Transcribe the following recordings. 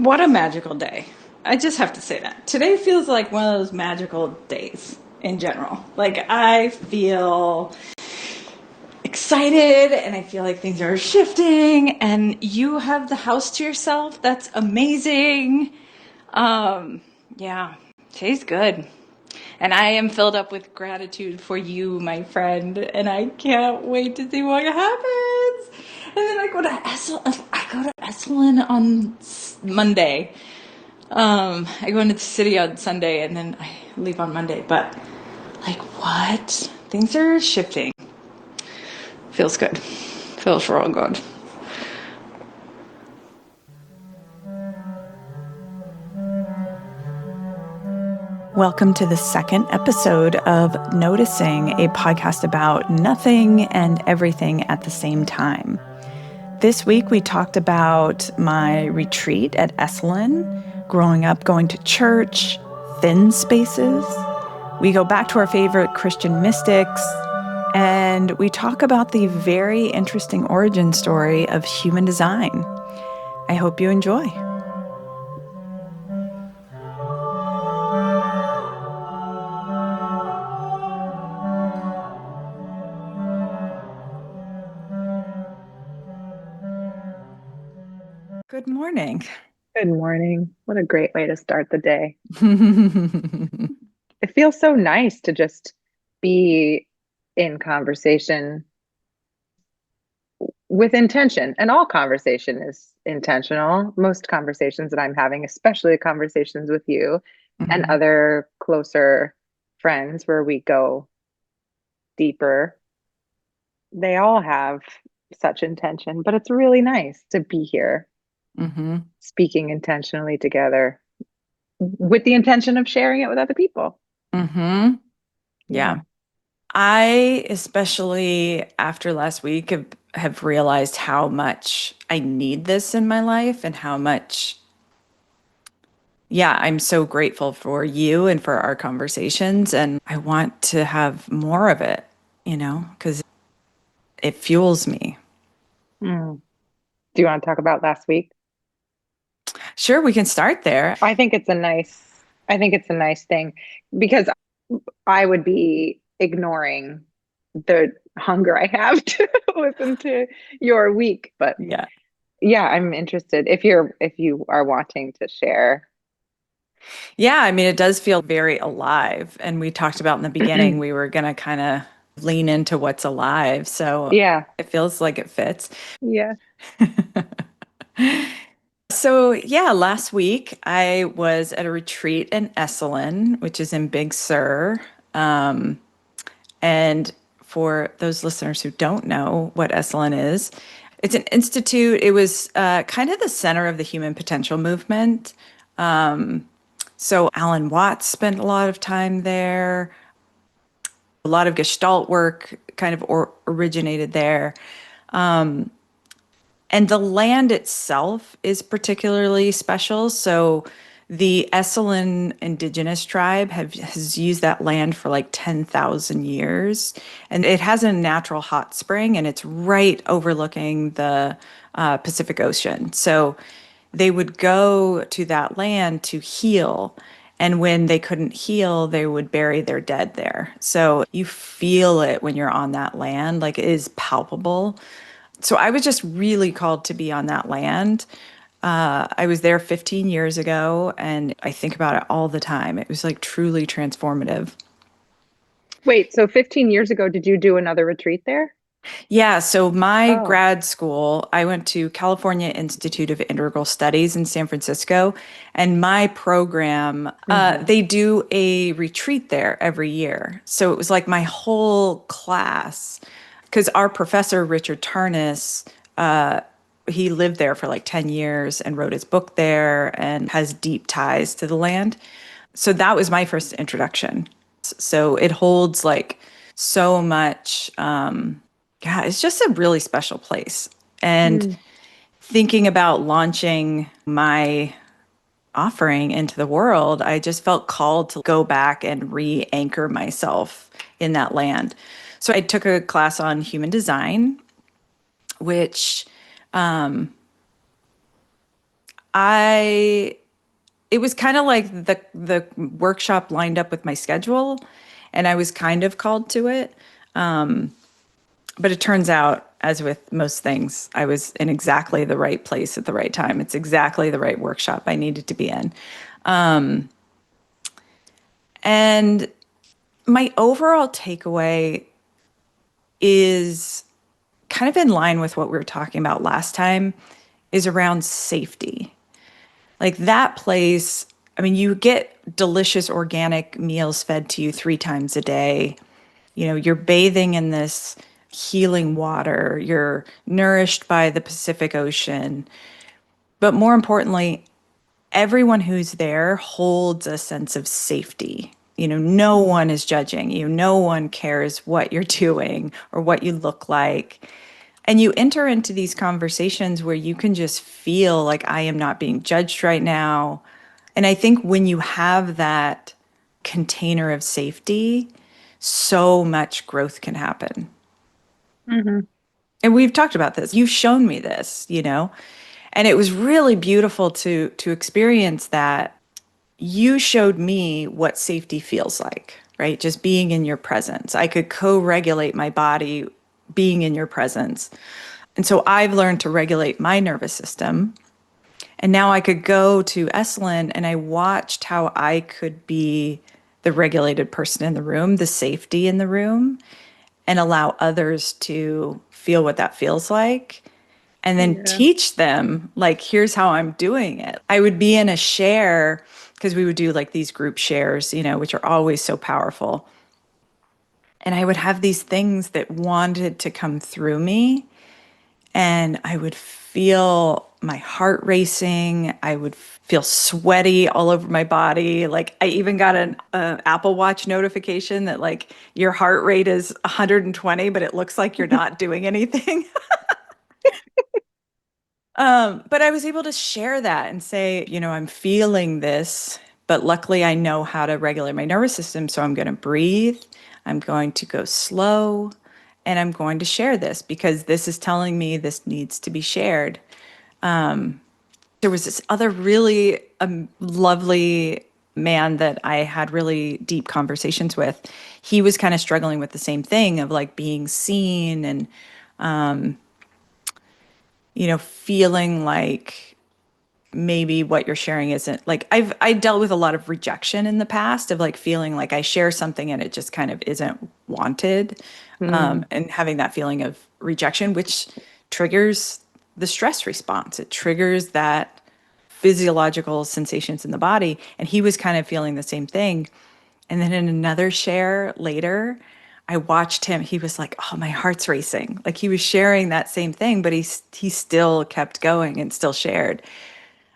What a magical day. I just have to say that. Today feels like one of those magical days in general. Like, I feel excited and I feel like things are shifting, and you have the house to yourself. That's amazing. Yeah, today's good. And I am filled up with gratitude for you, my friend, and I can't wait to see what happens. And then I go to Esalen on Monday. I go into the city on Sunday and then I leave on Monday. But like, what? Things are shifting. Feels good. Feels real good. Welcome to the second episode of Noticing, a podcast about nothing and everything at the same time. This week we talked about my retreat at Esalen, growing up going to church, thin spaces. We go back to our favorite Christian mystics, and we talk about the very interesting origin story of human design. I hope you enjoy. Good morning. Good morning. What a great way to start the day. It feels so nice to just be in conversation with intention. And all conversation is intentional. Most conversations that I'm having, especially the conversations with you and other closer friends where we go deeper, they all have such intention. But it's really nice to be here, speaking intentionally together with the intention of sharing it with other people. Yeah. I, especially after last week, have realized how much I need this in my life and how much, I'm so grateful for you and for our conversations. And I want to have more of it, because it fuels me. Mm. Do you want to talk about last week? Sure, we can start there. I think it's a nice thing because I would be ignoring the hunger I have to listen to your week. But yeah, I'm interested if you are wanting to share. Yeah, I mean, it does feel very alive. And we talked about in the beginning, we were going to kind of lean into what's alive. So Yeah. it feels like it fits. Yeah. So, last week I was at a retreat in Esalen, which is in Big Sur. And for those listeners who don't know what Esalen is, it's an institute. It was kind of the center of the human potential movement. So Alan Watts spent a lot of time there. A lot of Gestalt work kind of originated there. And the land itself is particularly special. So the Esalen indigenous tribe has used that land for like 10,000 years. And it has a natural hot spring, and it's right overlooking the Pacific Ocean. So they would go to that land to heal. And when they couldn't heal, they would bury their dead there. So you feel it when you're on that land, like it is palpable. So I was just really called to be on that land. I was there 15 years ago, and I think about it all the time. It was like truly transformative. Wait, so 15 years ago, did you do another retreat there? Yeah, so my grad school, I went to California Institute of Integral Studies in San Francisco, and my program, they do a retreat there every year. So it was like my whole class, because our professor, Richard Tarnas, he lived there for like 10 years and wrote his book there and has deep ties to the land. So that was my first introduction. So it holds like so much. It's just a really special place. And thinking about launching my offering into the world, I just felt called to go back and re-anchor myself in that land. So I took a class on human design, which I it was kind of like the workshop lined up with my schedule, and I was kind of called to it. But it turns out, as with most things, I was in exactly the right place at the right time. It's exactly the right workshop I needed to be in. And my overall takeaway is kind of in line with what we were talking about last time, is around safety. Like that place, I mean, you get delicious organic meals fed to you 3 times a day. You know, you're bathing in this healing water, you're nourished by the Pacific Ocean. But more importantly, everyone who's there holds a sense of safety. You know, no one is judging you, no one cares what you're doing or what you look like. And you enter into these conversations where you can just feel like I am not being judged right now. And I think when you have that container of safety, so much growth can happen. Mm-hmm. And we've talked about this. You've shown me this, you know, and it was really beautiful to experience that. You showed me what safety feels like, right? Just being in your presence. I could co-regulate my body being in your presence. And so I've learned to regulate my nervous system. And now I could go to Esalen and I watched how I could be the regulated person in the room, the safety in the room, and allow others to feel what that feels like. And then Yeah. teach them, like, here's how I'm doing it. I would be in a share because we would do like these group shares, you know, which are always so powerful. And I would have these things that wanted to come through me. And I would feel my heart racing. I would feel sweaty all over my body. Like I even got an Apple Watch notification that like your heart rate is 120, but it looks like you're not doing anything. But I was able to share that and say, you know, I'm feeling this, but luckily I know how to regulate my nervous system. So I'm going to breathe. I'm going to go slow and I'm going to share this because this is telling me this needs to be shared. There was this other really lovely man that I had really deep conversations with. He was kind of struggling with the same thing of like being seen and, you know, feeling like maybe what you're sharing isn't like I dealt with a lot of rejection in the past of like feeling like I share something and it just kind of isn't wanted, Mm. and having that feeling of rejection, which triggers the stress response. It triggers that physiological sensations in the body. And he was kind of feeling the same thing. And then in another share later, I watched him. He was like, "Oh, my heart's racing." Like he was sharing that same thing, but he still kept going and still shared.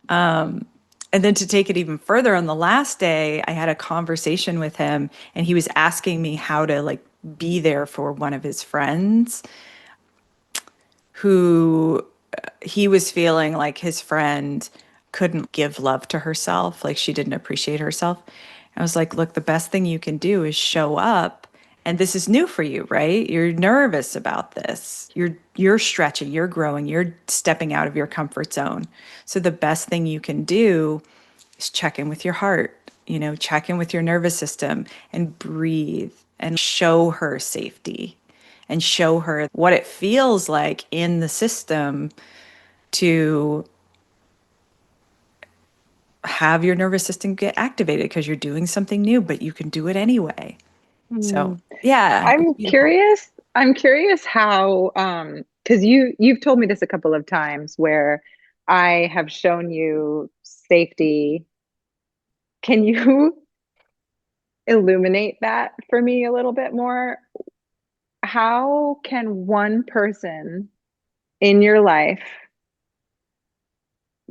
And then to take it even further, on the last day, I had a conversation with him and he was asking me how to like be there for one of his friends who he was feeling like his friend couldn't give love to herself, like she didn't appreciate herself. I was like, look, the best thing you can do is show up. And this is new for you, right? You're nervous about this. You're stretching, you're growing, you're stepping out of your comfort zone. So the best thing you can do is check in with your heart, you know, check in with your nervous system and breathe and show her safety and show her what it feels like in the system to have your nervous system get activated because you're doing something new, but you can do it anyway. So, Mm. yeah, it was I'm beautiful. curious. I'm curious how, because you've told me this a couple of times where I have shown you safety. Can you illuminate that for me a little bit more? How can one person in your life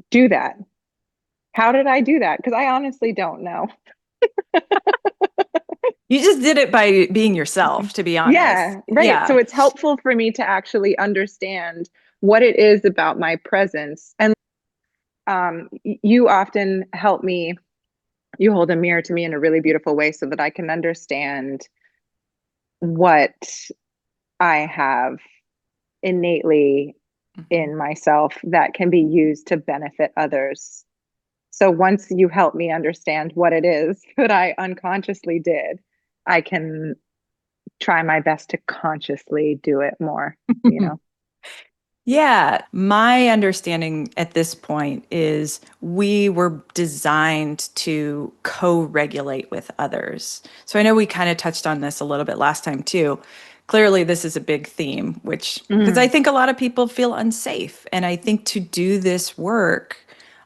do that? How did I do that? Because I honestly don't know. You just did it by being yourself, to be honest. Yeah, right. So Yeah. it's helpful for me to actually understand what it is about my presence. And you often help me, you hold a mirror to me in a really beautiful way so that I can understand what I have innately. in myself that can be used to benefit others. So once you help me understand what it is that I unconsciously did, I can try my best to consciously do it more, you know? Yeah, my understanding at this point is we were designed to co-regulate with others. So I know we kind of touched on this a little bit last time too. Clearly, this is a big theme, which, because I Mm, think a lot of people feel unsafe. And I think to do this work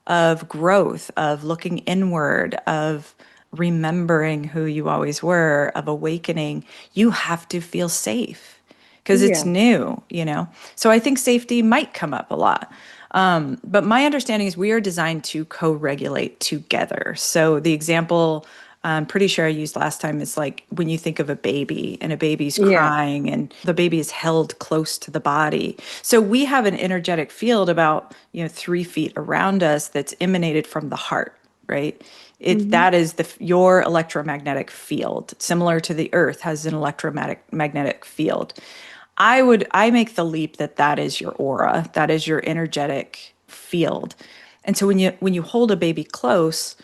of growth, of looking inward, of remembering who you always were, of awakening, you have to feel safe because it's yeah. new, you know? So I think safety might come up a lot. But my understanding is we are designed to co-regulate together. So the example I'm pretty sure I used last time is like when you think of a baby and a baby's Yeah. crying and the baby is held close to the body. So we have an energetic field about, 3 feet around us that's emanated from the heart, right? Hmm. That is your electromagnetic field, similar to the earth has an electromagnetic field. I make the leap that that is your aura, that is your energetic field. And so when you hold a baby close,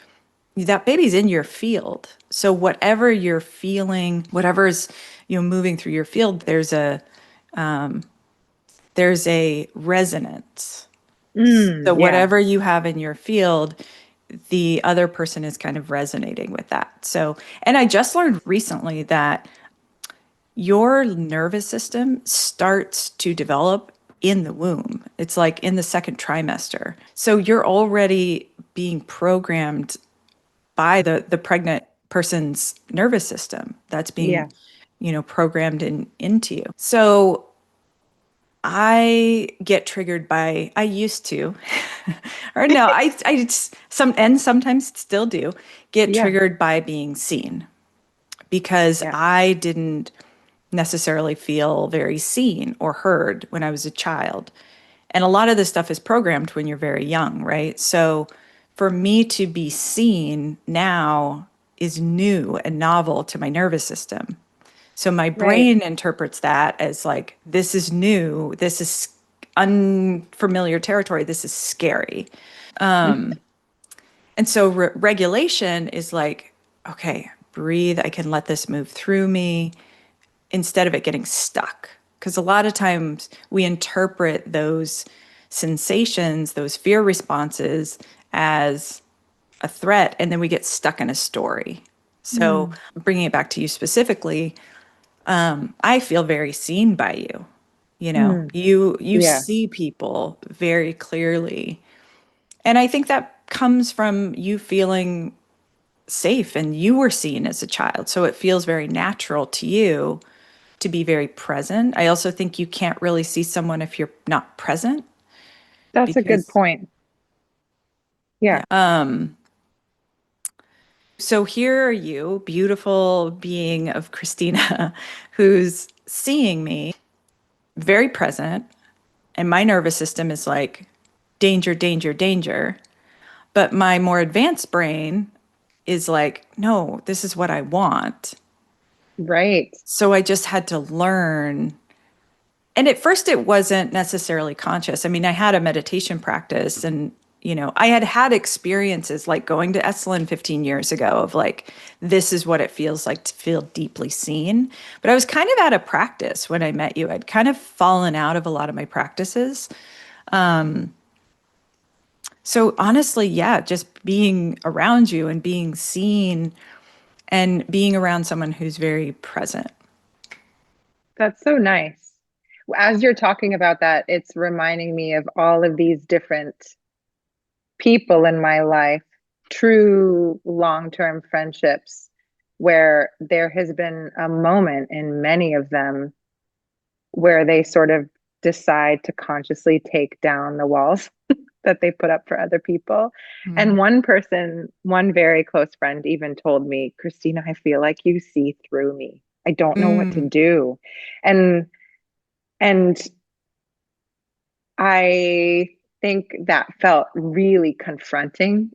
that baby's in your field. So whatever you're feeling, whatever's moving through your field, there's a resonance. So Yeah. whatever you have in your field, the other person is kind of resonating with that. So, and I just learned recently that your nervous system starts to develop in the womb. It's like in the second trimester. So you're already being programmed by the pregnant person's nervous system that's being, Yeah. programmed into you. So I get triggered by, I used to, or no, sometimes still do get Yeah. triggered by being seen because Yeah. I didn't necessarily feel very seen or heard when I was a child. And a lot of this stuff is programmed when you're very young, right? So for me to be seen now is new and novel to my nervous system. So my Right. brain interprets that as like, this is new, this is unfamiliar territory, this is scary. And so regulation is like, okay, breathe, I can let this move through me instead of it getting stuck. Because a lot of times we interpret those sensations, those fear responses as a threat, and then we get stuck in a story. So, Mm, bringing it back to you specifically, I feel very seen by you. mm, You yeah. see people very clearly. And I think that comes from you feeling safe and you were seen as a child. So it feels very natural to you to be very present. I also think you can't really see someone if you're not present That's a good because point. Yeah. yeah. So here are you, beautiful being of Christina, who's seeing me very present, and my nervous system is like danger, danger, danger. But my more advanced brain is like, no, this is what I want. Right. So I just had to learn. And at first, it wasn't necessarily conscious. I mean, I had a meditation practice and, I had had experiences like going to Esalen 15 years ago of like, this is what it feels like to feel deeply seen. But I was kind of out of practice when I met you. I'd kind of fallen out of a lot of my practices. So honestly, yeah, just being around you and being seen and being around someone who's very present. That's so nice. As you're talking about that, it's reminding me of all of these different people in my life, true long-term friendships, where there has been a moment in many of them where they sort of decide to consciously take down the walls that they put up for other people. And Mm. one person, one very close friend, even told me, Christina, I feel like you see through me. I don't know what to Mm. do. And and I think that felt really confronting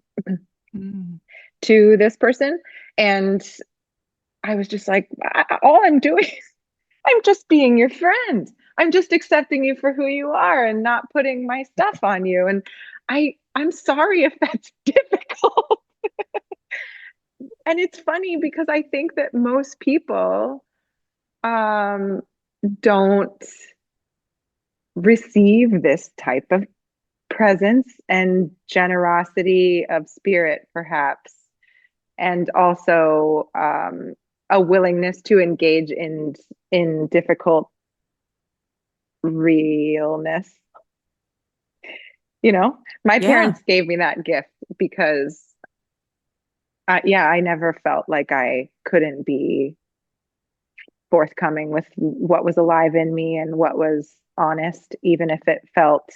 Mm. to this person. And I was just like, all I'm doing is I'm just being your friend. I'm just accepting you for who you are and not putting my stuff on you. And I'm sorry if that's difficult. And it's funny because I think that most people um, don't receive this type of presence and generosity of spirit, perhaps, and also a willingness to engage in difficult realness. You know, my Yeah. parents gave me that gift because, yeah, I never felt like I couldn't be forthcoming with what was alive in me and what was honest, even if it felt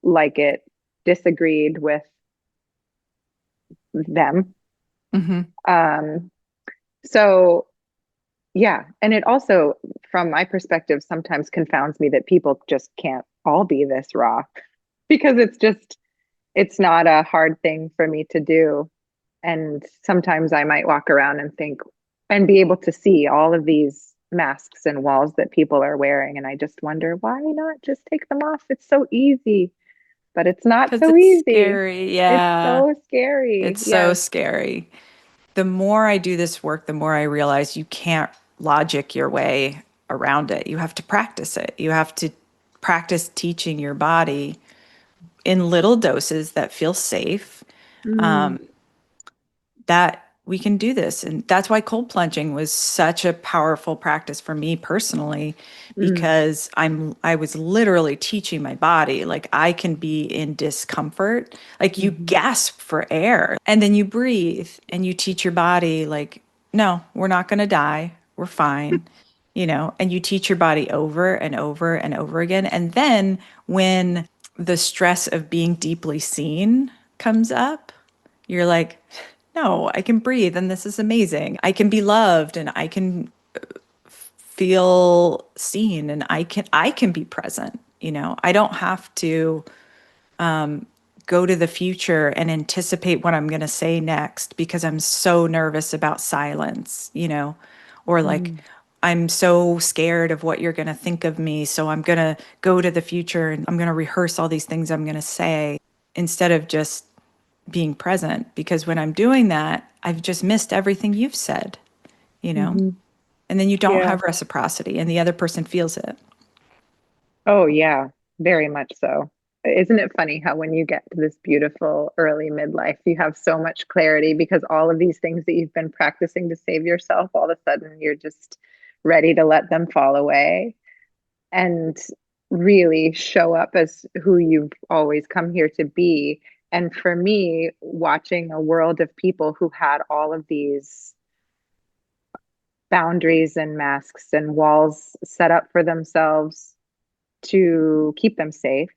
like it disagreed with them. Hmm. Um, so yeah, and it also, from my perspective, sometimes confounds me that people just can't all be this raw because it's not a hard thing for me to do. And sometimes I might walk around and think and be able to see all of these masks and walls that people are wearing. And I just wonder, why not just take them off? It's so easy, but it's not Because so it's easy. scary. It's Yeah. so scary. It's so Yes. scary. The more I do this work, the more I realize you can't logic your way around it. You have to practice it. You have to practice teaching your body in little doses that feel safe, Mm, that we can do this. And that's why cold plunging was such a powerful practice for me personally, mm, because I was literally teaching my body, like, I can be in discomfort, like, you mhm, gasp for air and then you breathe and you teach your body, like, no, we're not going to die, we're fine, and you teach your body over and over and over again. And then when the stress of being deeply seen comes up, you're like, no, I can breathe and this is amazing. I can be loved and I can feel seen and I can be present, I don't have to go to the future and anticipate what I'm going to say next because I'm so nervous about silence, or like, mm, I'm so scared of what you're going to think of me, so I'm going to go to the future and I'm going to rehearse all these things I'm going to say instead of just being present, because when I'm doing that, I've just missed everything you've said, you know? mhm. And then you don't Yeah. have reciprocity and the other person feels it. Oh, yeah, very much so. Isn't it funny how when you get to this beautiful early midlife, you have so much clarity because all of these things that you've been practicing to save yourself, all of a sudden you're just ready to let them fall away and really show up as who you've always come here to be. And for me, watching a world of people who had all of these boundaries and masks and walls set up for themselves to keep them safe,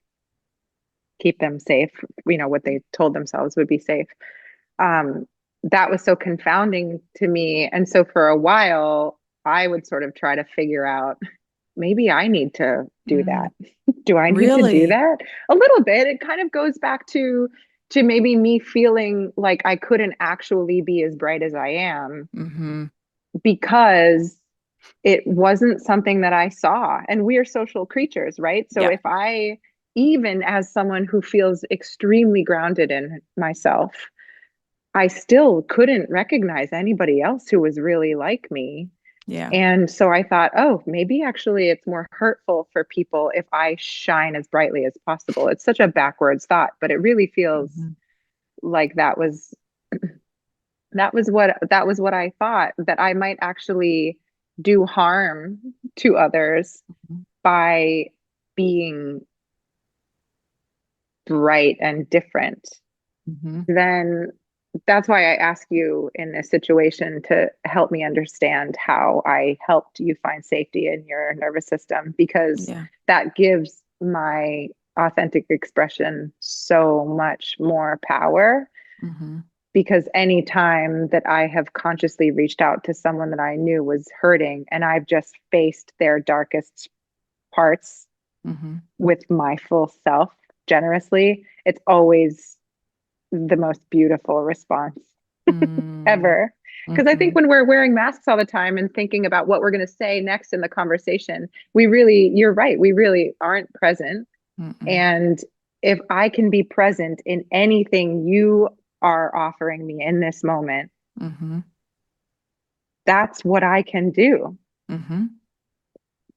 what they told themselves would be safe. Um, that was so confounding to me. And so for a while, I would sort of try to figure out maybe I need to do Mm, that. Do I need to do really? that? A little bit. It kind of goes back to maybe me feeling like I couldn't actually be as bright as I am Mm-hmm. because it wasn't something that I saw. And we are social creatures, right? So Yeah. if I, even as someone who feels extremely grounded in myself, I still couldn't recognize anybody else who was really like me. Yeah. And so I thought, oh, maybe actually it's more hurtful for people if I shine as brightly as possible. It's such a backwards thought, but it really feels Mm-hmm. like that was what I thought, that I might actually do harm to others by being bright and different. Mm-hmm. Then that's why I ask you in this situation to help me understand how I helped you find safety in your nervous system, because Yeah. that gives my authentic expression so much more power. Mm-hmm. Because any time that I have consciously reached out to someone that I knew was hurting and I've just faced their darkest parts Mm-hmm. with my full self generously, it's always the most beautiful response Mm. ever. Because I think Mm-hmm. when we're wearing masks all the time and thinking about what we're going to say next in the conversation, we really, you're right, we really aren't present. Mm-mm. And if I can be present in anything you are offering me in this moment, Mm-hmm. that's what I can do. Mm-hmm.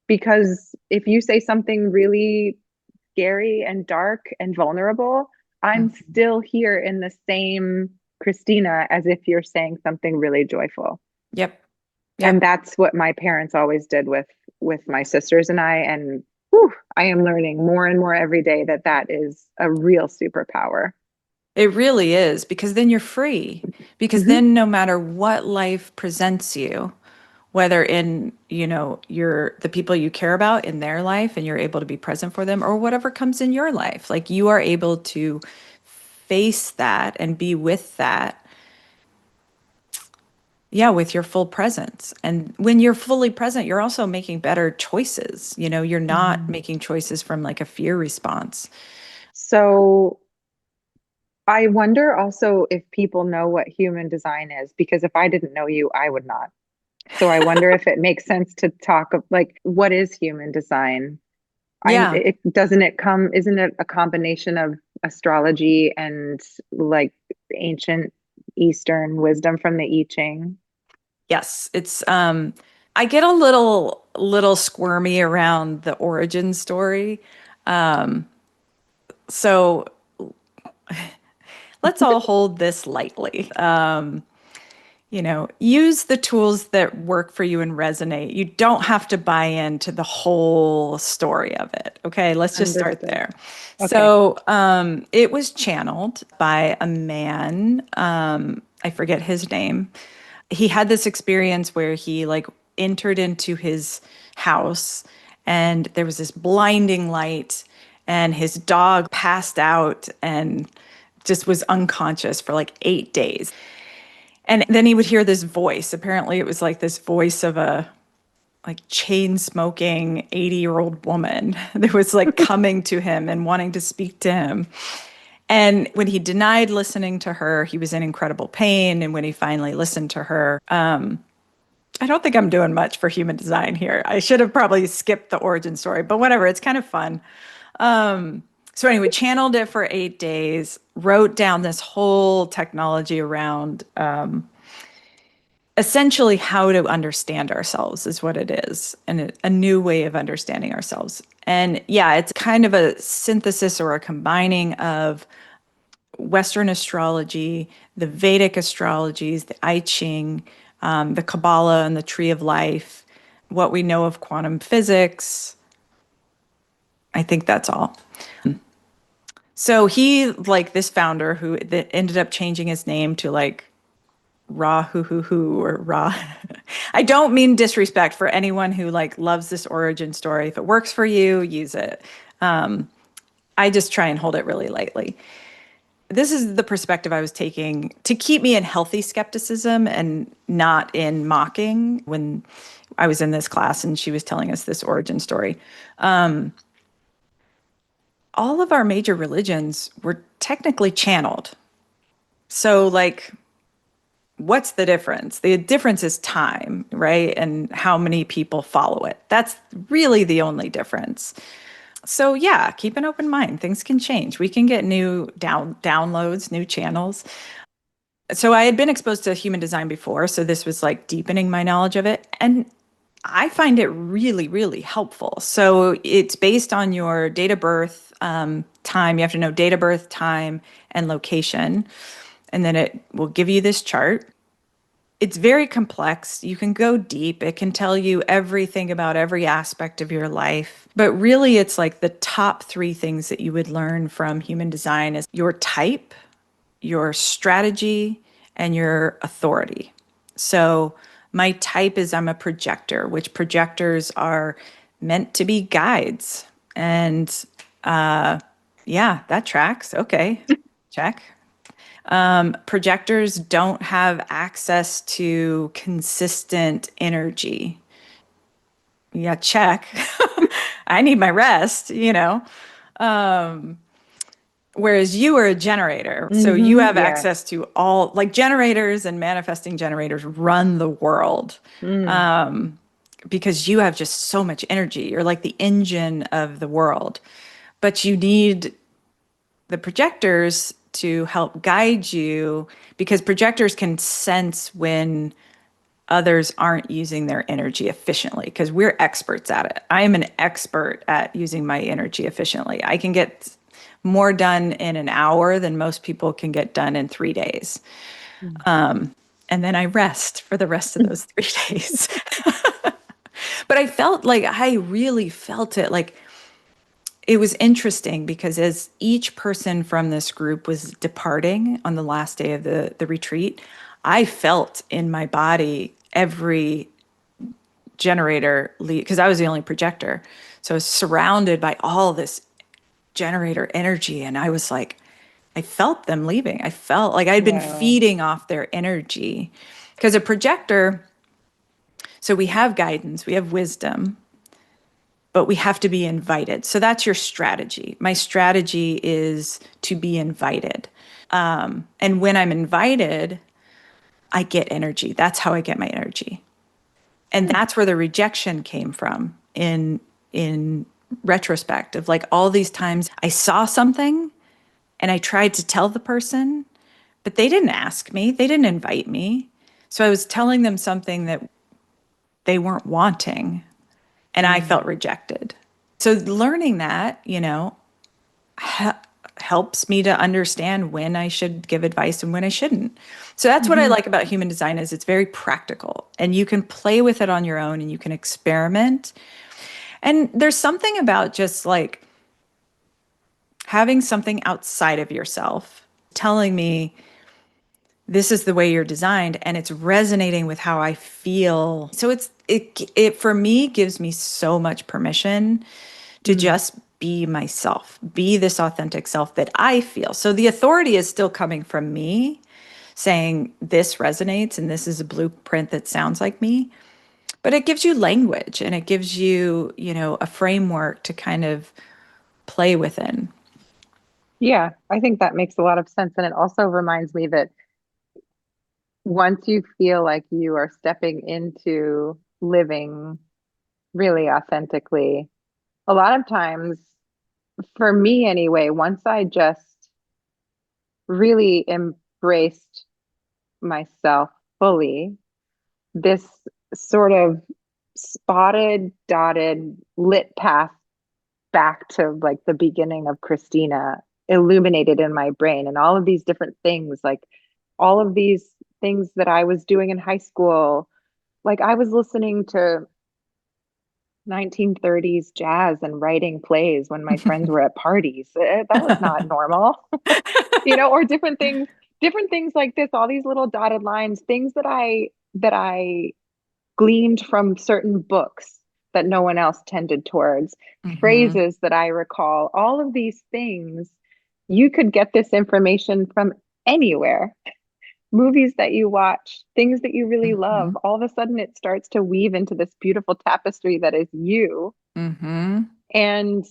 Because if you say something really scary and dark and vulnerable, I'm Mm-hmm. still here in the same Christina as if you're saying something really joyful. Yep. And Yep. that's what my parents always did with my sisters and I. And whew, I am learning more and more every day that that is a real superpower. It really is, because then you're free. Because Mm-hmm. then no matter what life presents you, whether in, your the people you care about in their life and you're able to be present for them, or whatever comes in your life, like you are able to face that and be with that, yeah, with your full presence. And when you're fully present, you're also making better choices. You're not making choices from like a fear response. So I wonder also if people know what human design is, because if I didn't know you, I would not. So I wonder if it makes sense to talk of like what is human design? Yeah. It doesn't it come, isn't it a combination of astrology and like ancient Eastern wisdom from the I Ching? Yes, I get a little squirmy around the origin story. So let's all hold this lightly. Use the tools that work for you and resonate. You don't have to buy into the whole story of it. Okay, let's just start Understood. there. Okay. So, it was channeled by a man. I forget his name. He had this experience where he like entered into his house and there was this blinding light and his dog passed out and just was unconscious for like 8 days. And then he would hear this voice. Apparently, it was like this voice of a like chain smoking 80-year-old woman that was like coming to him and wanting to speak to him. And when he denied listening to her, he was in incredible pain. And when he finally listened to her, I don't think I'm doing much for human design here. I should have probably skipped the origin story, but whatever, it's kind of fun. So anyway, channeled it for 8 days, wrote down this whole technology around essentially how to understand ourselves is what it is, and a new way of understanding ourselves. And yeah, it's kind of a synthesis or a combining of Western astrology, the Vedic astrologies, the I Ching, the Kabbalah and the Tree of Life, what we know of quantum physics. I think that's all. So he, like this founder who that ended up changing his name to like Ra Hu or Ra. I don't mean disrespect for anyone who like loves this origin story. If it works for you, use it. I just try and hold it really lightly. This is the perspective I was taking to keep me in healthy skepticism and not in mocking when I was in this class and she was telling us this origin story. All of our major religions were technically channeled. So, like, what's the difference? The difference is time, right? And how many people follow it. That's really the only difference. So yeah, keep an open mind. Things can change. We can get new downloads, new channels. So I had been exposed to human design before, so this was like deepening my knowledge of it. And I find it really, really helpful. So it's based on your date of birth, time. You have to know date of birth, time, and location. And then it will give you this chart. It's very complex. You can go deep. It can tell you everything about every aspect of your life. But really, it's like the top three things that you would learn from human design is your type, your strategy, and your authority. So, my type is I'm a projector, which projectors are meant to be guides. And yeah, that tracks. Okay, check. Projectors don't have access to consistent energy. Yeah, check. I need my rest. Whereas you are a generator, so you have Yeah. access to all, like generators and manifesting generators run the world, Mm. because you have just so much energy. You're like the engine of the world, but you need the projectors to help guide you because projectors can sense when others aren't using their energy efficiently because we're experts at it. I am an expert at using my energy efficiently. I can get more done in an hour than most people can get done in 3 days. Mm. And then I rest for the rest of those 3 days. But I felt like I really felt it. Like it was interesting because as each person from this group was departing on the last day of the retreat, I felt in my body every generator lead because I was the only projector. So I was surrounded by all this generator energy. And I was like, I felt them leaving. I felt like I'd been Wow. feeding off their energy because a projector, so we have guidance, we have wisdom, but we have to be invited. So that's your strategy. My strategy is to be invited. And when I'm invited, I get energy. That's how I get my energy. And Hmm. that's where the rejection came from in retrospect of like all these times I saw something and I tried to tell the person, but they didn't ask me, they didn't invite me. So I was telling them something that they weren't wanting and I Mm. felt rejected. So learning that, helps me to understand when I should give advice and when I shouldn't. So that's what I Hmm. like about human design is it's very practical and you can play with it on your own and you can experiment. And there's something about just like having something outside of yourself telling me this is the way you're designed and it's resonating with how I feel. So it for me gives me so much permission to Mm. just be myself, be this authentic self that I feel. So the authority is still coming from me saying this resonates and this is a blueprint that sounds like me. But it gives you language and it gives you, a framework to kind of play within. Yeah, I think that makes a lot of sense. And it also reminds me that once you feel like you are stepping into living really authentically, a lot of times, for me anyway, once I just really embraced myself fully, this sort of spotted, dotted, lit path back to like the beginning of Christina illuminated in my brain, and all of these different things, like all of these things that I was doing in high school. Like I was listening to 1930s jazz and writing plays when my friends were at parties. That was not normal, or different things like this, all these little dotted lines, things that I gleaned from certain books that no one else tended towards, Hmm. phrases that I recall, all of these things. You could get this information from anywhere. Movies that you watch, things that you really Hmm. love, all of a sudden it starts to weave into this beautiful tapestry that is you. Hmm. And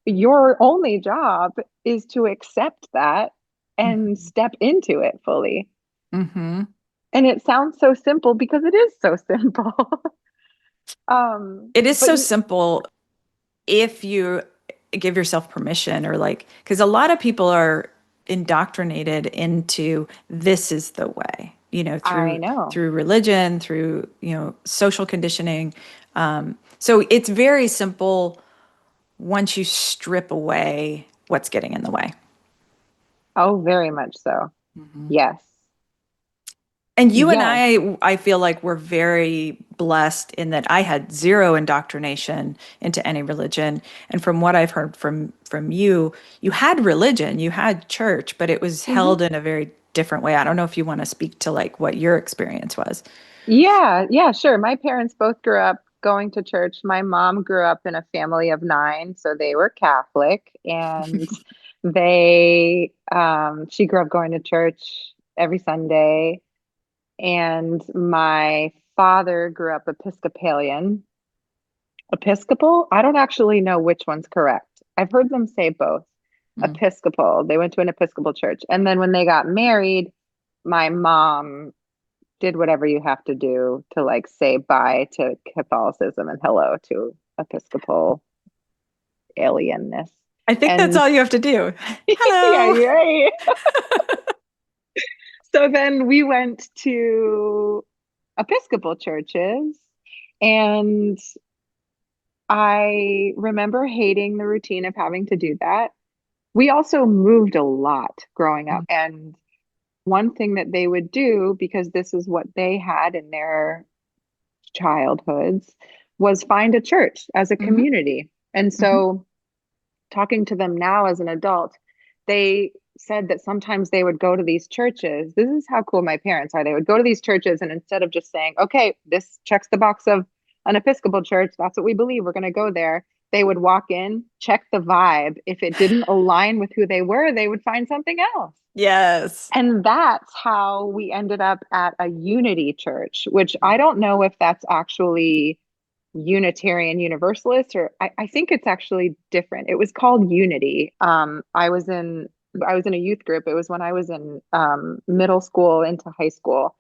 your only job is to accept that and step into it fully. Hmm. And it sounds so simple because it is so simple. It is But so simple if you give yourself permission or like, because a lot of people are indoctrinated into this is the way, I through know. through religion, through, social conditioning. So it's very simple once you strip away what's getting in the way. Oh, very much so. Yes. And you and Yes. I feel like we're very blessed in that I had zero indoctrination into any religion. And from what I've heard from you, you had religion, you had church, but it was Hmm. held in a very different way. I don't know if you want to speak to like what your experience was. Yeah. Yeah, sure. My parents both grew up going to church. My mom grew up in a family of nine, so they were Catholic, and she grew up going to church every Sunday. And my father grew up Episcopalian. Episcopal? I don't actually know which one's correct. I've heard them say both. Episcopal. They went to an Episcopal church. And then when they got married, my mom did whatever you have to do to like say bye to Catholicism and hello to Episcopal alienness. I think that's And all you have to do. yeah, Hello. you're right. So then we went to Episcopal churches, and I remember hating the routine of having to do that. We also moved a lot growing up. And one thing that they would do, because this is what they had in their childhoods, was find a church as a Mhm. community. And so, talking to them now as an adult, they said that sometimes they would go to these churches. This is how cool my parents are. They would go to these churches, and instead of just saying, okay, this checks the box of an Episcopal church, that's what we believe, we're going to go there. They would walk in, check the vibe. If it didn't align with who they were, they would find something else. Yes. And that's how we ended up at a Unity church, which I don't know if that's actually Unitarian Universalist, or I think it's actually different. It was called Unity. I was in a youth group. It was when I was in middle school into high school,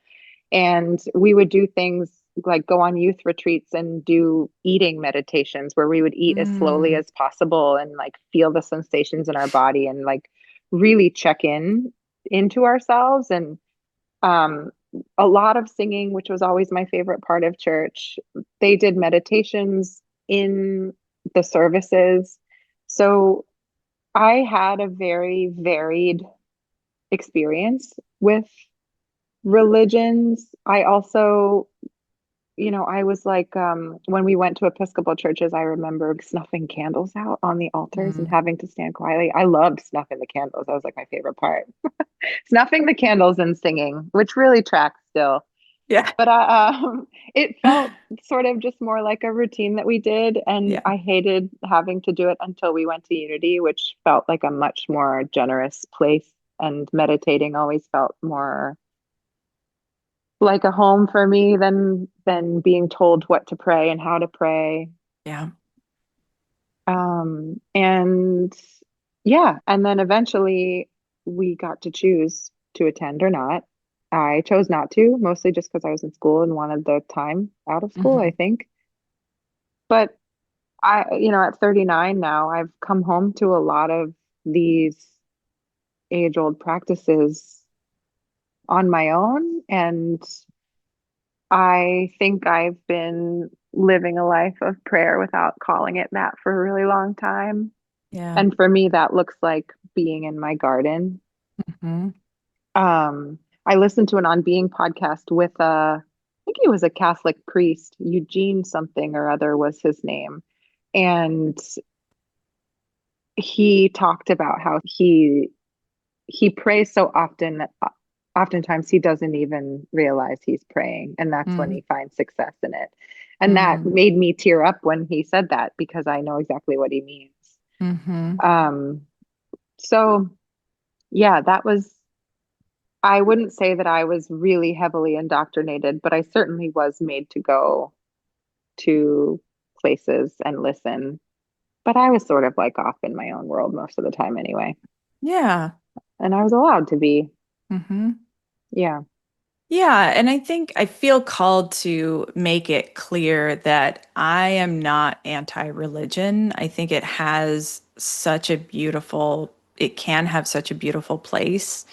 and we would do things like go on youth retreats and do eating meditations where we would eat as slowly Mm. as possible and like feel the sensations in our body and like really check in into ourselves. And um, a lot of singing, which was always my favorite part of church. They did meditations in the services. So I had a very varied experience with religions. I also, I was like, when we went to Episcopal churches, I remember snuffing candles out on the altars and Mm. having to stand quietly. I loved snuffing the candles. That was like my favorite part. Snuffing the candles and singing, which really tracks still. Yeah. But it felt sort of just more like a routine that we did. And Yeah. I hated having to do it until we went to Unity, which felt like a much more generous place. And meditating always felt more like a home for me than being told what to pray and how to pray. Yeah. And yeah, and then eventually we got to choose to attend or not. I chose not to, mostly just because I was in school and wanted the time out of school, I Mhm. think. But at 39 now, I've come home to a lot of these age-old practices on my own, and I think I've been living a life of prayer without calling it that for a really long time. Yeah. And for me, that looks like being in my garden. Mhm. I listened to an On Being podcast with I think he was a Catholic priest, Eugene something or other was his name. And he talked about how he prays so often that oftentimes he doesn't even realize he's praying, and that's when Mm. he finds success in it. And that Mm. made me tear up when he said that because I know exactly what he means. Mhm. Um, so yeah, I wouldn't say that I was really heavily indoctrinated, but I certainly was made to go to places and listen. But I was sort of like off in my own world most of the time anyway. Yeah. And I was allowed to be. Mhm. Yeah. Yeah, and I think I feel called to make it clear that I am not anti-religion. I think it can have such a beautiful place.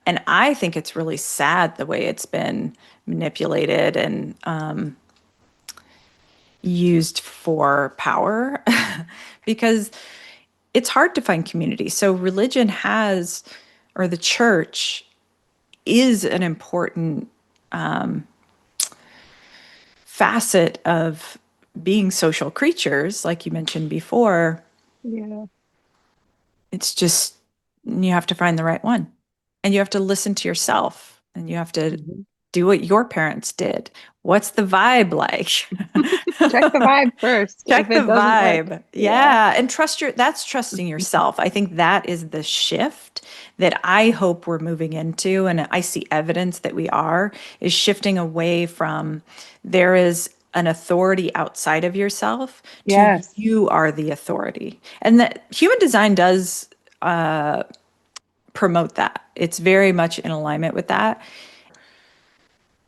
And I think it's really sad the way it's been manipulated and used for power because it's hard to find community. So or the church is an important facet of being social creatures, like you mentioned before. Yeah. It's just you have to find the right one and you have to listen to yourself and you have to Mhm. do what your parents did. What's the vibe like? Check the vibe first. If Check the it doesn't work, vibe. yeah. Yeah. And that's trusting yourself. I think that is the shift that I hope we're moving into. And I see evidence that we are, is shifting away from there is an authority outside of yourself to Yes. you are the authority. And that human design does promote that. It's very much in alignment with that.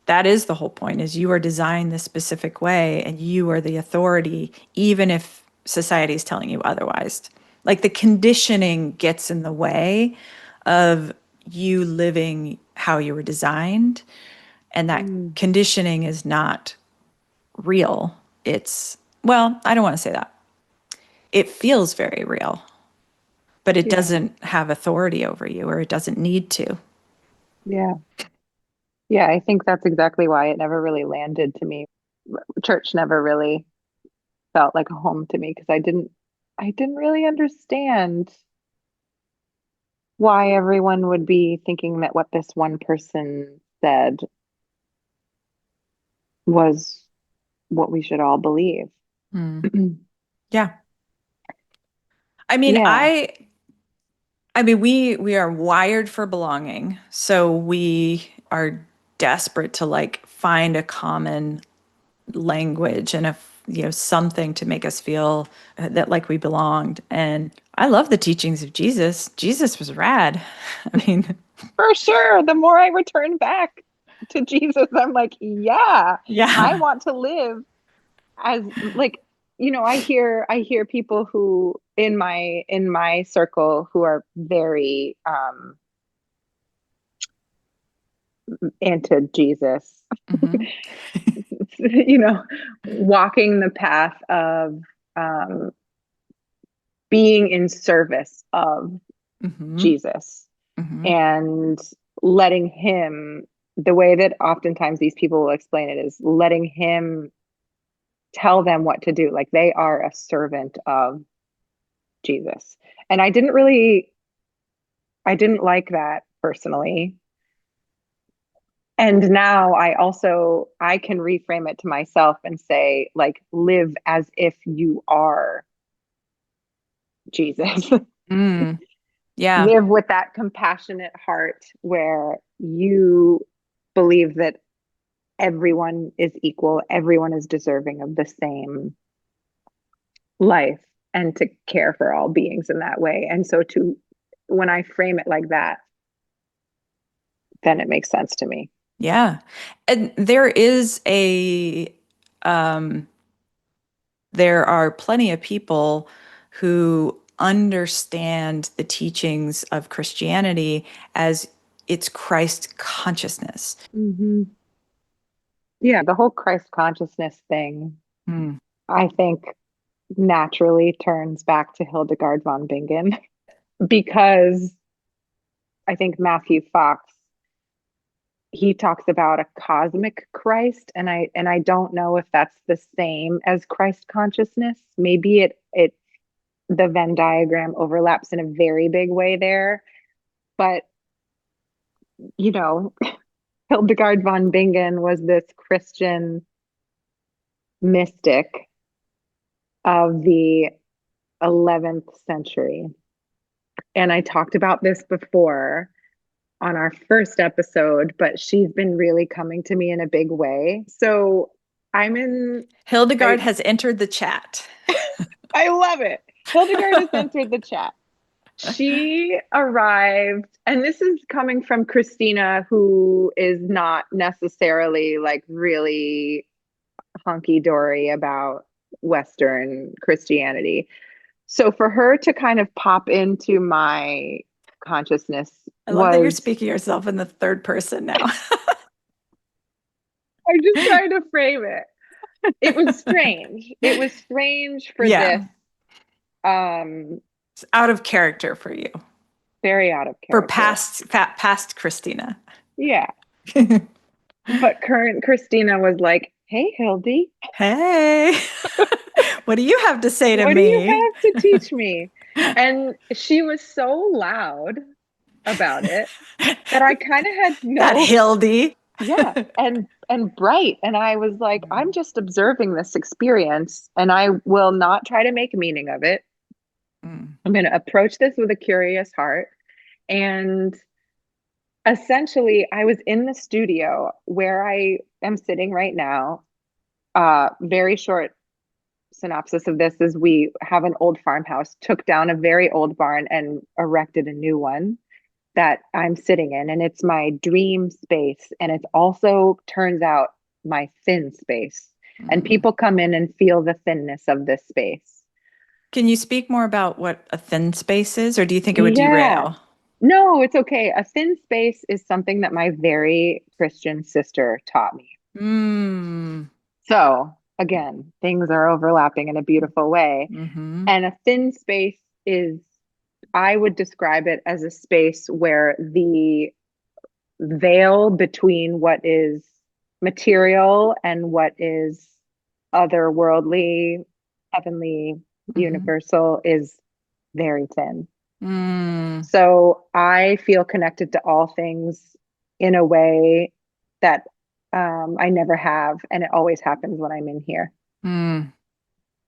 That is the whole point, is you are designed this specific way and you are the authority, even if society is telling you otherwise. Like the conditioning gets in the way of you living how you were designed. And that conditioning is not real. It's, well, I don't want to say that. It feels very real, but it doesn't have authority over you, or it doesn't need to. Yeah. Yeah, I think that's exactly why it never really landed to me. Church never really felt like a home to me because I didn't really understand why everyone would be thinking that what this one person said was what we should all believe. Yeah. I mean, Yeah. we are wired for belonging, so we are desperate to like find a common language and something to make us feel that like we belonged. And I love the teachings of Jesus. Jesus was rad. I mean, For sure. The more I return back to Jesus, I'm like, yeah, I yeah. want to live as like, I hear people who in my circle who are very into Jesus, Mm-hmm. walking the path of um being in service of Mm-hmm. Jesus Mm-hmm. and letting him, the way that oftentimes these people will explain it is letting him tell them what to do. Like they are a servant of Jesus. And I didn't like that personally. And now I can reframe it to myself and say, like, live as if you are Jesus. Mm. Yeah. Live with that compassionate heart where you believe that everyone is equal, everyone is deserving of the same life, and to care for all beings in that way. And so when I frame it like that, then it makes sense to me. Yeah. And um, there are plenty of people who understand the teachings of Christianity as it's Christ consciousness. Mm-hmm. Yeah, the whole Christ consciousness thing, Mm. I think, naturally turns back to Hildegard von Bingen because I think Matthew Fox, he talks about a cosmic Christ, and I don't know if that's the same as Christ consciousness. Maybe it the Venn diagram overlaps in a very big way there, but you know, Hildegard von Bingen was this Christian mystic of the 11th century. And I talked about this before on our first episode, but she's been really coming to me in a big way. So Hildegard has entered the chat. I love it. Hildegard has entered the chat. She arrived, and this is coming from Christina, who is not necessarily like really hunky dory about Western Christianity. So for her to kind of pop into my consciousness I love that you're was, speaking yourself in the third person now. I'm just trying to frame it. It was strange. It was strange for Yeah. this. It's out of character for you. Very out of For character. past Christina. Yeah. But current Christina was like, hey, Hildy, Hey, what do you have to say to what do you me? have to teach me? And she was so loud about it that I kind of had That no, Hildy. yeah, and bright. And I was like, I'm just observing this experience and I will not try to make meaning of it. Mm. I'm going to approach this with a curious heart. And essentially, I was in the studio where I am sitting right now, very short synopsis of this is we have an old farmhouse, took down a very old barn and erected a new one that I'm sitting in. And it's my dream space. And it also turns out my thin space. And people come in and feel the thinness of this space. Can you speak more about what a thin space is, or do you think it would Yeah. derail? No, it's okay. A thin space is something that my very Christian sister taught me. Mm. So again, things are overlapping in a beautiful way. Mm-hmm. And a thin space is, I would describe it as a space where the veil between what is material and what is otherworldly, heavenly, universal is very thin. Mm. So I feel connected to all things in a way that I never have. And it always happens when I'm in here. Mm.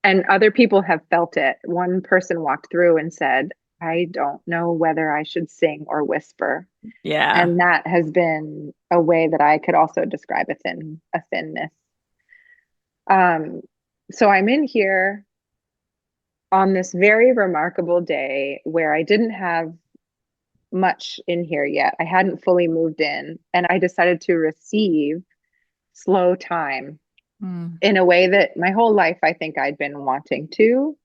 And other people have felt it. One person walked through and said, I don't know whether I should sing or whisper. Yeah. And that has been a way that I could also describe a thinness. So I'm in here on this very remarkable day where I didn't have much in here yet. I hadn't fully moved in, and I decided to receive slow time in a way that my whole life I think I'd been wanting to,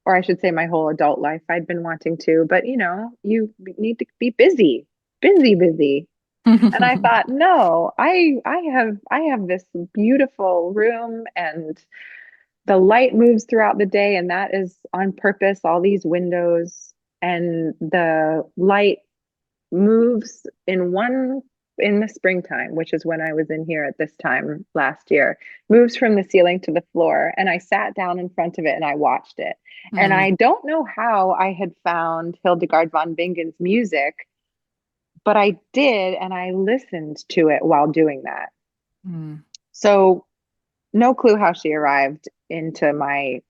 or I should say my whole adult life I'd been wanting to, but you know, you need to be busy, busy, busy. And I thought, no, I have this beautiful room and the light moves throughout the day, and that is on purpose, all these windows, and the light moves in the springtime, which is when I was in here at this time last year, moves from the ceiling to the floor. And I sat down in front of it and I watched it. And I don't know how I had found Hildegard von Bingen's music, but I did, and I listened to it while doing that. So no clue how she arrived into my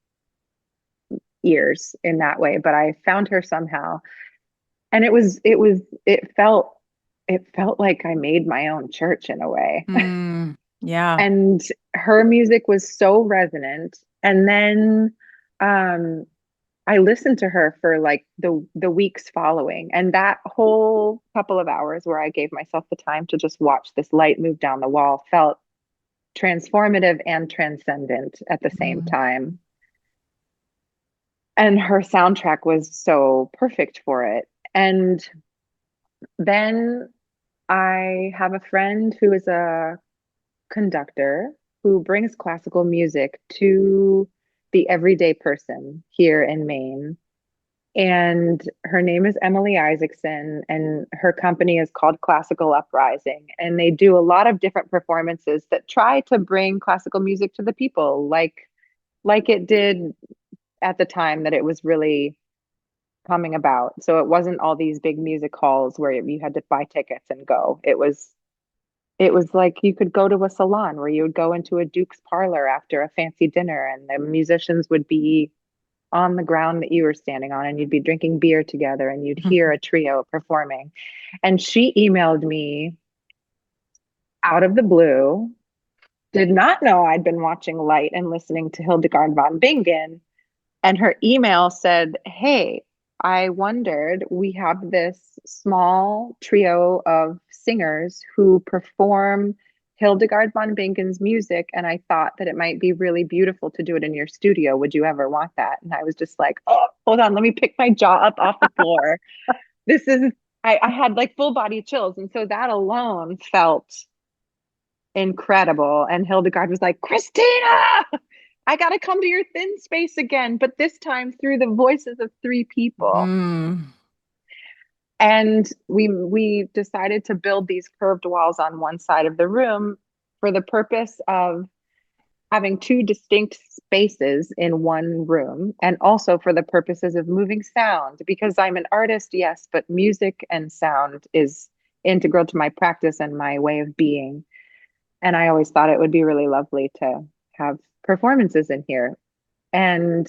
ears in that way, but I found her somehow. And it felt like I made my own church in a way. Yeah. And her music was so resonant. And then I listened to her for like the weeks following. And that whole couple of hours where I gave myself the time to just watch this light move down the wall felt transformative and transcendent at the same time. And her soundtrack was so perfect for it. And then I have a friend who is a conductor who brings classical music to the everyday person here in Maine. And her name is Emily Isaacson, and her company is called Classical Uprising. And they do a lot of different performances that try to bring classical music to the people, like it did at the time that it was really coming about. So it wasn't all these big music halls where you had to buy tickets and go. It was like you could go to a salon where you would go into a Duke's parlor after a fancy dinner, and the musicians would be on the ground that you were standing on, and you'd be drinking beer together, and you'd hear a trio performing. And she emailed me out of the blue, did not know I'd been watching Light and listening to Hildegard von Bingen. And her email said, hey, I wondered, we have this small trio of singers who perform Hildegard von Bingen's music, and I thought that it might be really beautiful to do it in your studio. Would you ever want that? And I was just like, oh, hold on, let me pick my jaw up off the floor. I had like full body chills. And so that alone felt incredible. And Hildegard was like, Christina, I got to come to your thin space again, but this time through the voices of three people. And we decided to build these curved walls on one side of the room for the purpose of having two distinct spaces in one room, and also for the purposes of moving sound, because I'm an artist, yes, but music and sound is integral to my practice and my way of being. And I always thought it would be really lovely to have performances in here. And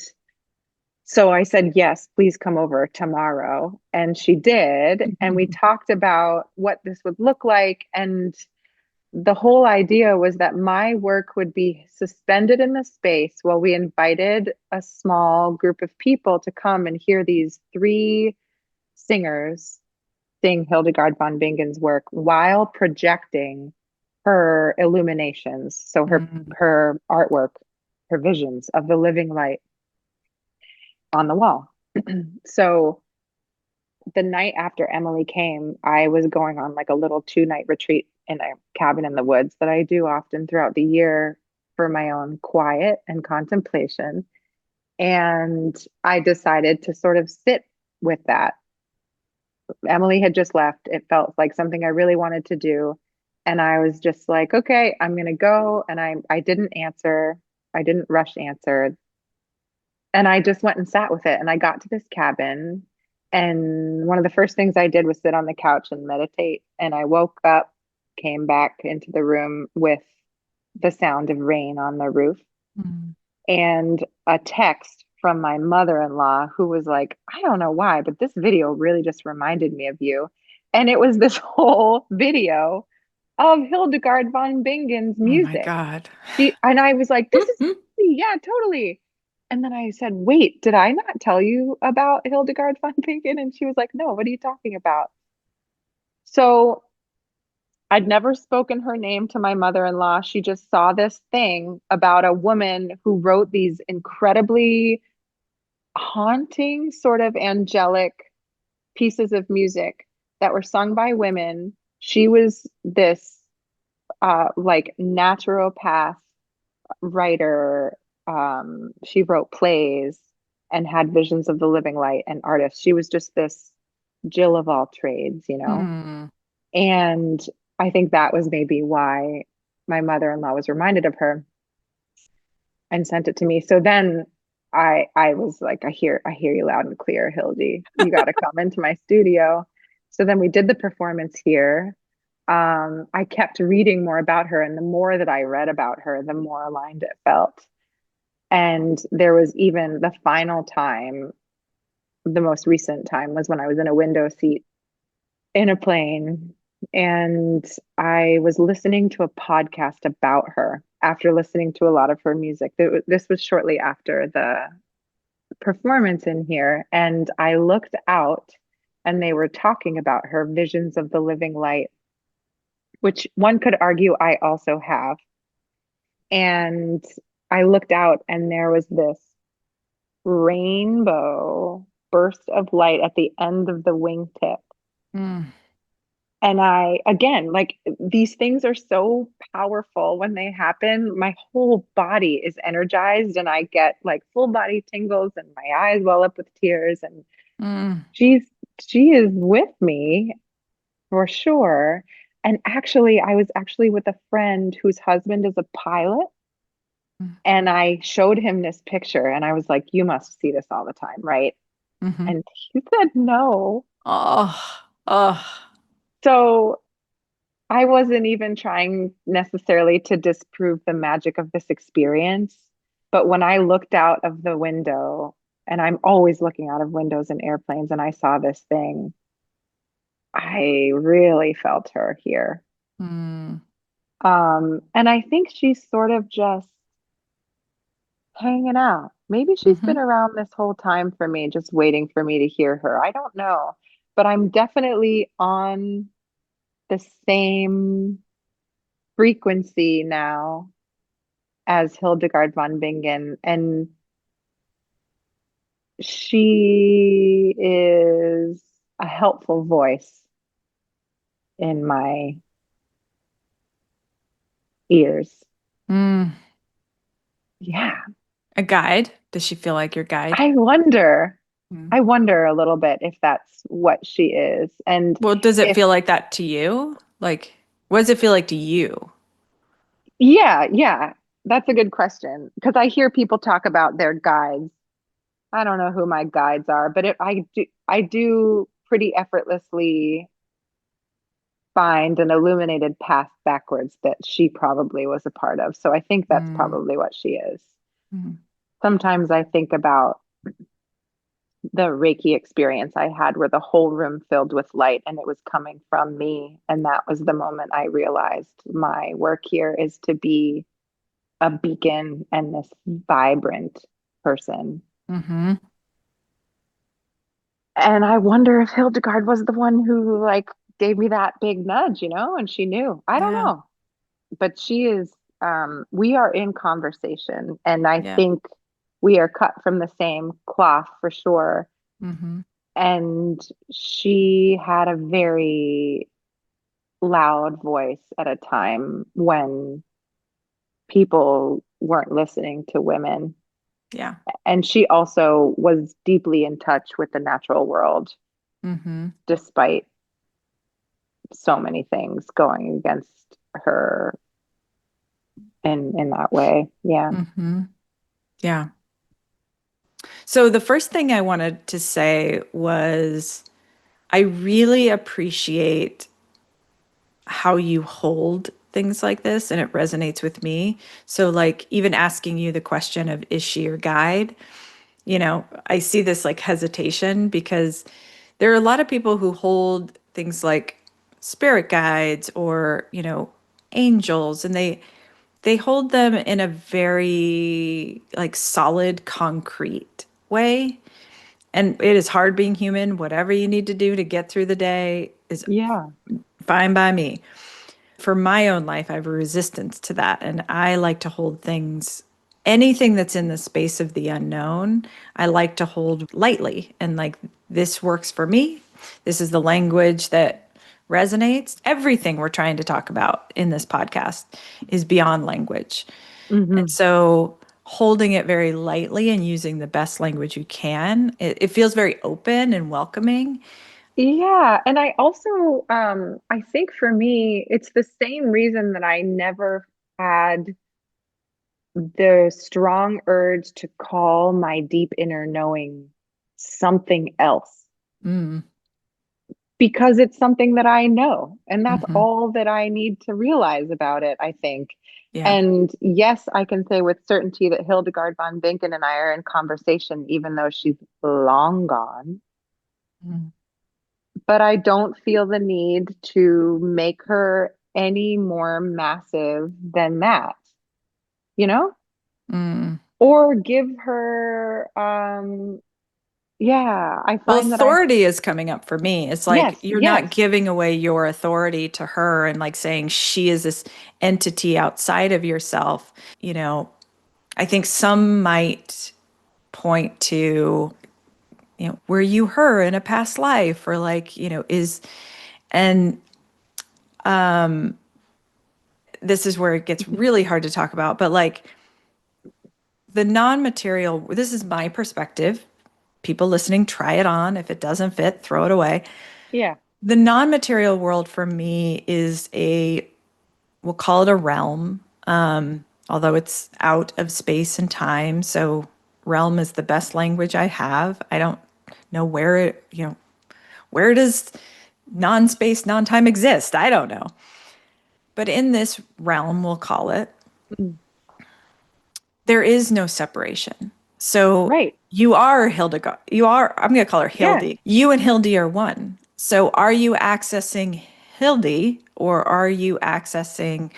so I said, yes, please come over tomorrow. And she did. And we talked about what this would look like. And the whole idea was that my work would be suspended in the space while we invited a small group of people to come and hear these three singers sing Hildegard von Bingen's work while projecting her illuminations, so her artwork, her visions of the living light on the wall. So the night after Emily came, I was going on like a little 2-night retreat in a cabin in the woods that I do often throughout the year for my own quiet and contemplation. And I decided to sort of sit with that. Emily had just left. It felt like something I really wanted to do. And I was just like, okay, I'm going to go. And I didn't answer. I didn't rush answer. And I just went and sat with it. And I got to this cabin. And one of the first things I did was sit on the couch and meditate. And I woke up, came back into the room with the sound of rain on the roof and a text from my mother-in-law who was like, I don't know why, but this video really just reminded me of you. And it was this whole video of Hildegard von Bingen's Oh my music. God. And I was like, this is, yeah, totally. And then I said, wait, did I not tell you about Hildegard von Bingen? And she was like, no, what are you talking about? So I'd never spoken her name to my mother-in-law. She just saw this thing about a woman who wrote these incredibly haunting, sort of angelic pieces of music that were sung by women. She was this like naturopath writer. She wrote plays and had visions of the living light and artist. She was just this Jill of all trades, you know? And I think that was maybe why my mother-in-law was reminded of her and sent it to me. So then I was like, I hear you loud and clear, Hildy. You got to come into my studio. So then we did the performance here. I kept reading more about her, and the more that I read about her, the more aligned it felt. And there was even the final time, the most recent time was when I was in a window seat in a plane, and I was listening to a podcast about her after listening to a lot of her music. This was shortly after the performance in here, and I looked out and they were talking about her visions of the living light, which one could argue I also have. And I looked out and there was this rainbow burst of light at the end of the wingtip. And I, again, like these things are so powerful when they happen. My whole body is energized and I get like full body tingles and my eyes well up with tears. And she is with me for sure. And actually, I was actually with a friend whose husband is a pilot. And I showed him this picture and I was like, you must see this all the time, right? And he said no. So I wasn't even trying necessarily to disprove the magic of this experience. But when I looked out of the window, and I'm always looking out of windows in airplanes, and I saw this thing, I really felt her here. And I think she's sort of just hanging out. Maybe she's been around this whole time for me, just waiting for me to hear her. I don't know. But I'm definitely on the same frequency now as Hildegard von Bingen. And she is a helpful voice in my ears. Yeah. A guide? Does she feel like your guide? I wonder a little bit if that's what she is. And well, does it feel like that to you? Like, what does it feel like to you? Yeah. That's a good question because I hear people talk about their guides. I don't know who my guides are, but I do pretty effortlessly find an illuminated path backwards that she probably was a part of. So I think that's probably what she is. Sometimes I think about the Reiki experience I had where the whole room filled with light and it was coming from me. And that was the moment I realized my work here is to be a beacon and this vibrant person. Mm-hmm. And I wonder if Hildegard was the one who like gave me that big nudge, and she knew. I don't Yeah. know. But she is, we are in conversation, and I Yeah. think we are cut from the same cloth for sure. Mm-hmm. And she had a very loud voice at a time when people weren't listening to women. Yeah. And she also was deeply in touch with the natural world, Mm-hmm. despite so many things going against her in that way. Yeah. Mm-hmm. Yeah. So the first thing I wanted to say was I really appreciate how you hold things like this and it resonates with me. So like even asking you the question of is she your guide? I see this like hesitation because there are a lot of people who hold things like spirit guides or, angels, and they hold them in a very like solid, concrete way. And it is hard being human. Whatever you need to do to get through the day is Yeah. fine by me. For my own life, I have a resistance to that. And I like to hold things, anything that's in the space of the unknown, I like to hold lightly. And like, this works for me. This is the language that resonates. Everything we're trying to talk about in this podcast is beyond language. And Hmm. so holding it very lightly and using the best language you can, it feels very open and welcoming. Yeah. And I also, I think for me, it's the same reason that I never had the strong urge to call my deep inner knowing something else Mm, because it's something that I know. And that's hmm. all that I need to realize about it, I think. Yeah. And yes, I can say with certainty that Hildegard von Bingen and I are in conversation, even though she's long gone. Mm, But I don't feel the need to make her any more massive than that, you know? mm. Or give her yeah, I Well, find that I authority is coming up for me. It's like yes, you're yes. not giving away your authority to her and like saying she is this entity outside of yourself. You know, I think some might point to, were you her in a past life or like, and this is where it gets really hard to talk about, but like the non-material, this is my perspective. People listening, try it on. If it doesn't fit, throw it away. Yeah. The non-material world for me is we'll call it a realm, although it's out of space and time. So realm is the best language I have. I don't know where does non-space, non-time exist? I don't know. But in this realm, we'll call it, Mm. there is no separation. So Right. you are Hildegard. I'm going to call her Yeah. Hildy. You and Hildy are one. So are you accessing Hildy or are you accessing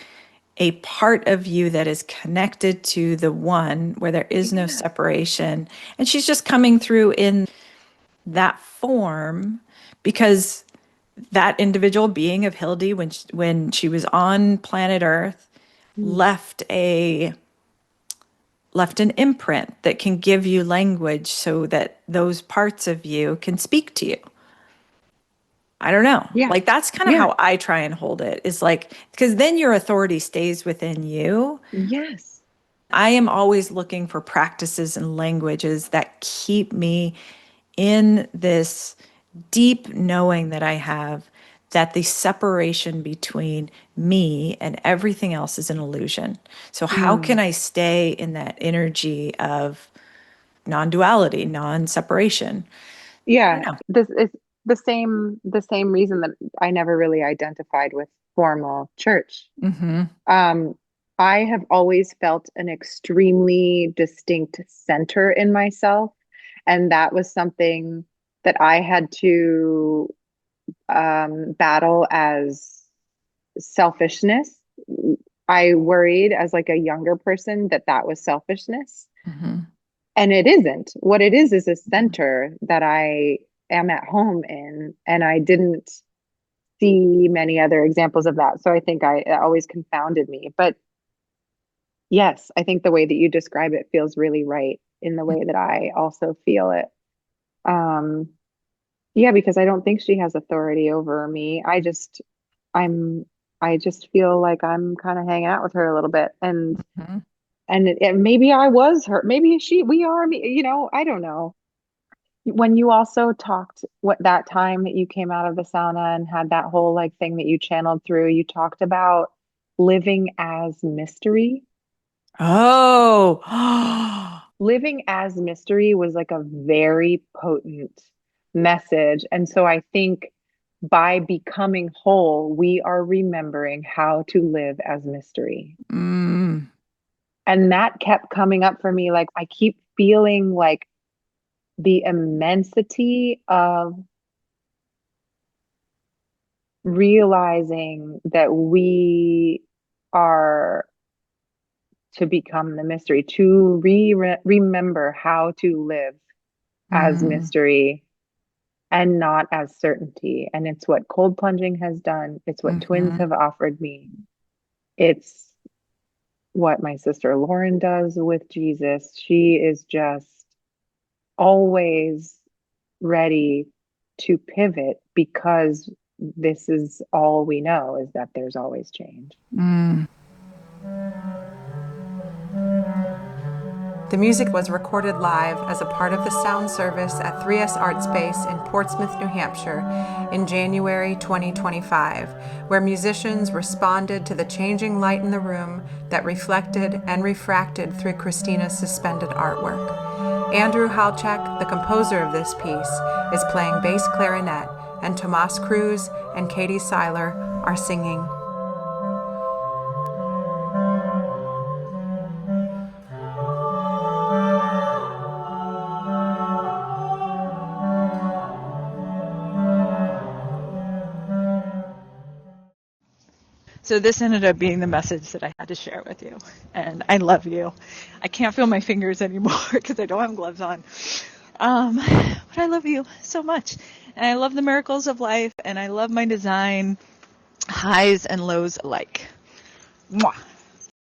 a part of you that is connected to the one where there is no Yeah. separation? And she's just coming through in that form because that individual being of Hildy, when she was on planet Earth, Mm. left a left an imprint that can give you language so that those parts of you can speak to you. I don't know. Yeah. Like that's kind of Yeah. how I try and hold it is like, because then your authority stays within you. Yes. I am always looking for practices and languages that keep me in this deep knowing that I have that the separation between me and everything else is an illusion. So, how can Mm. I stay in that energy of non duality, non separation? I don't Yeah. know. This is the same reason that I never really identified with formal church. Hmm. Um, I have always felt an extremely distinct center in myself. And that was something that I had to battle as selfishness. I worried as like a younger person that that was selfishness. Mm-hmm. And it isn't. What it is a center that I am at home in. And I didn't see many other examples of that. So I think it always confounded me. But yes, I think the way that you describe it feels really right in the way that I also feel it. Um, yeah, because I don't think she has authority over me. I'm, I just feel like I'm kind of hanging out with her a little bit, Mm-hmm. and maybe I was her, maybe we are me. I don't know. When you also talked what that time that you came out of the sauna and had that whole like thing that you channeled through, you talked about living as mystery. Oh, Living as mystery was like a very potent message. And so I think by becoming whole, we are remembering how to live as mystery. mm, And that kept coming up for me. Like I keep feeling like the immensity of realizing that we are to become the mystery, to remember how to live as mm, mystery and not as certainty. And it's what cold plunging has done. It's what twins mm-hmm. have offered me. It's what my sister Lauren does with Jesus. She is just always ready to pivot because this is all we know is that there's always change. Mm. The music was recorded live as a part of the sound service at 3S Art Space in Portsmouth, New Hampshire in January 2025, where musicians responded to the changing light in the room that reflected and refracted through Christina's suspended artwork. Andrew Halchak, the composer of this piece, is playing bass clarinet, and Tomas Cruz and Katie Seiler are singing. So this ended up being the message that I had to share with you. And I love you. I can't feel my fingers anymore because I don't have gloves on. But I love you so much. And I love the miracles of life. And I love my design, highs and lows alike. Mwah.